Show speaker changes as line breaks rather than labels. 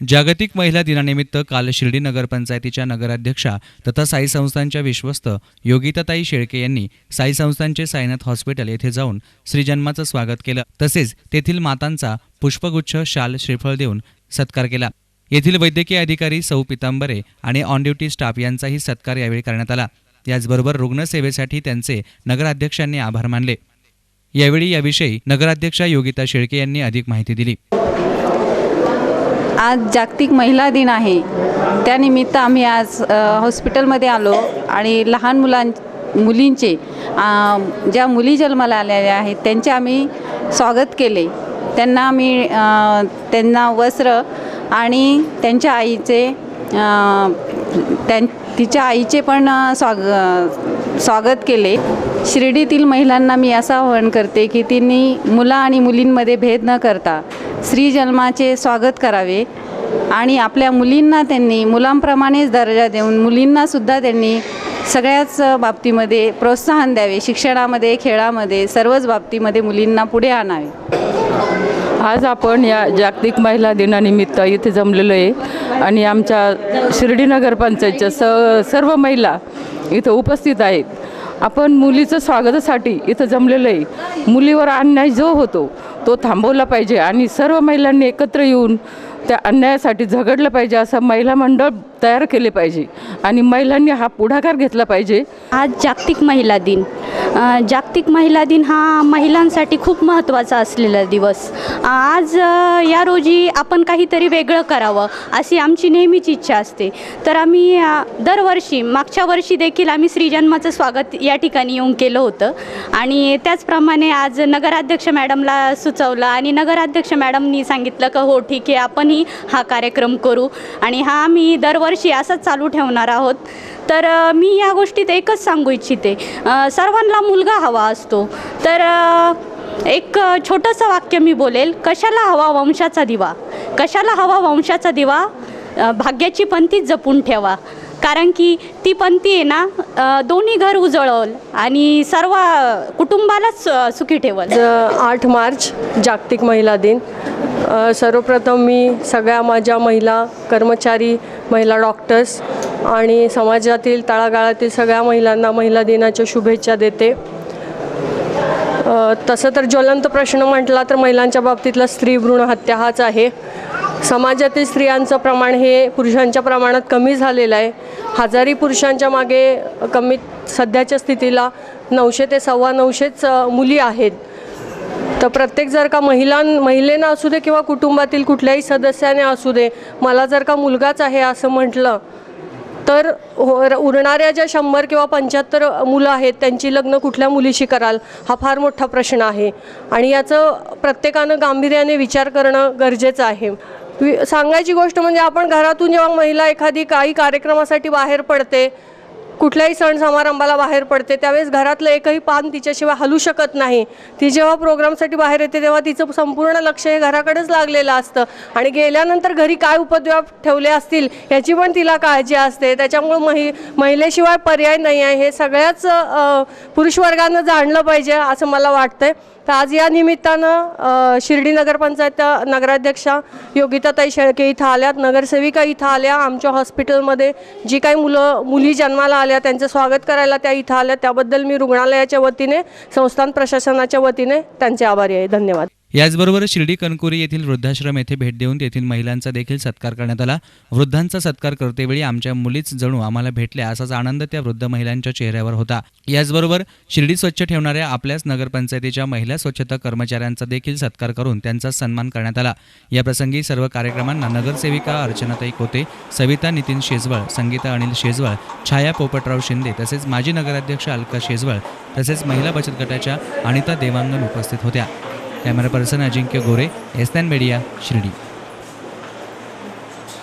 जागतिक महिला दिनानिमित्त काल शिर्डी नगरपंचायतीच्या नगराध्यक्षा तथा साई संस्थांच्या विश्वस्त योगिताताई शेळके यांनी साई संस्थांचे साईनाथ हॉस्पिटल येथे जाऊन श्रीजन्माचं स्वागत केलं। तसेच तेथील मातांचा पुष्पगुच्छ, शाल, श्रीफळ देऊन सत्कार केला। येथील वैद्यकीय अधिकारी सौ पितांबरे आणि ऑन ड्युटी स्टाफ यांचाही सत्कार यावेळी करण्यात आला। याचबरोबर रुग्णसेवेसाठी त्यांचे नगराध्यक्षांनी आभार मानले। यावेळी याविषयी नगराध्यक्षा योगिता शेळके यांनी अधिक माहिती दिली।
आज जागतिक महिला दिन आहे, त्यानिमित्त आम्ही आज हॉस्पिटलमध्ये आलो आणि लहान मुलींचे ज्या मुली जन्माला आलेल्या आहेत त्यांचे आम्ही स्वागत केले। त्यांना वस्त्र आणि त्यांच्या आईचे तिच्या आईचे पण स्वागत केले। शिर्डीतील महिलांना मी असं आवाहन करते की त्यांनी मुला आणि मुलींमध्ये भेद न करता स्त्री जन्माचे स्वागत करावे आणि आपल्या मुलींना त्यांनी मुलांप्रमाणेच दर्जा देऊन मुलींनासुद्धा त्यांनी सगळ्याच बाबतीमध्ये प्रोत्साहन द्यावे। शिक्षणामध्ये, खेळामध्ये, सर्वच बाबतीमध्ये मुलींना पुढे आणावे।
आज आपण या जागतिक महिला दिनानिमित्त इथे जमलेलो आहे आणि आमच्या शिर्डी नगरपंचायतच्या सर्व महिला इथं उपस्थित आहेत। आपण मुलीचं स्वागतासाठी इथं जमलेलो आहे। मुलीवर अन्याय जो होतो तो थांबवला पाहिजे आणि सर्व महिलांनी एकत्र येऊन त्या अन्यायासाठी झगडलं पाहिजे, असं महिला मंडळ तयार केले पाहिजे आणि महिलांनी हा पुढाकार घेतला पाहिजे।
आज जागतिक महिला दिन हा महिलांसाठी खूप महत्त्वाचा असलेला दिवस। आज या रोजी आपण काहीतरी वेगळं करावं अशी आमची नेहमीच इच्छा असते। तर आम्ही दरवर्षी, मागच्या वर्षी देखील आम्ही श्रीजन्माचं स्वागत या ठिकाणी येऊन केलं होतं आणि त्याचप्रमाणे आज नगराध्यक्ष मॅडमला सुचवलं आणि नगराध्यक्ष मॅडमनी सांगितलं की हो ठीक आहे, आपणही हा कार्यक्रम करू आणि हा आम्ही दरवर्षी असंच चालू ठेवणार आहोत। तर मी या गोष्टीत एकच सांगू इच्छिते, सर्वांना मुलगा हवा असतो, तर एक छोटंसं वाक्य मी बोलेल, कशाला हवा वंशाचा दिवा, कशाला हवा वंशाचा दिवा, भाग्याची पंथी जपून ठेवा, कारण की ती पंथी आहे ना दोन्ही घर उजळवल आणि सर्व कुटुंबालाच सुखी ठेवल।
8 मार्च जागतिक महिला दिन। सर्वप्रथम मी सगळ्या माझ्या महिला कर्मचारी, महिला डॉक्टर्स आणि समाजातील तळागाळातील सगळ्या महिलांना महिला दिनाच्या शुभेच्छा देते। तसं तर ज्वलंत प्रश्न म्हटला तर महिलांच्या बाबतीतला स्त्री भ्रूण हत्या हाच आहे। समाजातील स्त्रियांचं प्रमाण हे पुरुषांच्या प्रमाणात कमी झालेलं आहे। हजारी पुरुषांच्या मागे कमीत सध्याच्या स्थितीला 900 ते 950 मुली आहेत। तर प्रत्येक जर का महिलेनं असू दे किंवा कुटुंबातील कुठल्याही सदस्याने असू दे, मला जर का मुलगाच आहे असं म्हटलं तर उरणाऱ्या ज्या 100 किंवा 75 मुलं आहेत त्यांची लग्न कुठल्या मुलीशी कराल हा फार मोठा प्रश्न आहे आणि याचं प्रत्येकानं गांभीर्याने विचार करणं गरजेचं आहे। सांगायची गोष्ट म्हणजे आपण घरातून जेव्हा महिला एखादी काही कार्यक्रमासाठी बाहेर पडते, कुठल्याही सण समारंभाला बाहेर पडते, त्यावेळेस घरातलं एकही पान तिच्याशिवाय हलू शकत नाही। ती जेव्हा प्रोग्रामसाठी बाहेर येते तेव्हा तिचं संपूर्ण लक्ष हे घराकडेच लागलेलं असतं आणि गेल्यानंतर घरी काय उपद्व्याप ठेवले असतील याची पण तिला काळजी असते। त्याच्यामुळे महिलेशिवाय पर्याय नाही आहे, हे सगळ्याच पुरुष वर्गानं जाणलं पाहिजे असं मला वाटतंय। तर आज या निमित्तानं शिर्डी नगरपंचायत नगराध्यक्षा योगिताताई शेळके इथं आल्यात, नगरसेविका इथं आल्या, आमच्या हॉस्पिटलमध्ये जी काही मुली जन्माला आल्या त्यांचं स्वागत करायला त्या इथं आल्या, त्याबद्दल मी रुग्णालयाच्या वतीने, संस्थान प्रशासनाच्या वतीने त्यांचे आभारी आहे। धन्यवाद।
याचबरोबर शिर्डी कणकुरी येथील वृद्धाश्रम येथे भेट देऊन तेथील महिलांचा देखील सत्कार करण्यात आला। वृद्धांचा सत्कार करतेवेळी आमच्या मुलीच जणू आम्हाला भेटल्या असाच आनंद त्या वृद्ध महिलांच्या चेहऱ्यावर होता। याचबरोबर शिर्डी स्वच्छ ठेवणाऱ्या आपल्याच नगरपंचायतीच्या महिला स्वच्छता कर्मचाऱ्यांचा देखील सत्कार करून त्यांचा सन्मान करण्यात आला। याप्रसंगी सर्व कार्यक्रमांना नगरसेविका अर्चनाताई कोते, सविता नितीन शेजवळ, संगीता अनिल शेजवळ, छाया पोपटराव शिंदे तसेच माजी नगराध्यक्ष अलका शेजवळ तसेच महिला बचत गटाच्या अनिता देवांगण उपस्थित होत्या। कॅमेरा पर्सन अजिंक्य गोरे, एसएन मीडिया, शिर्डी।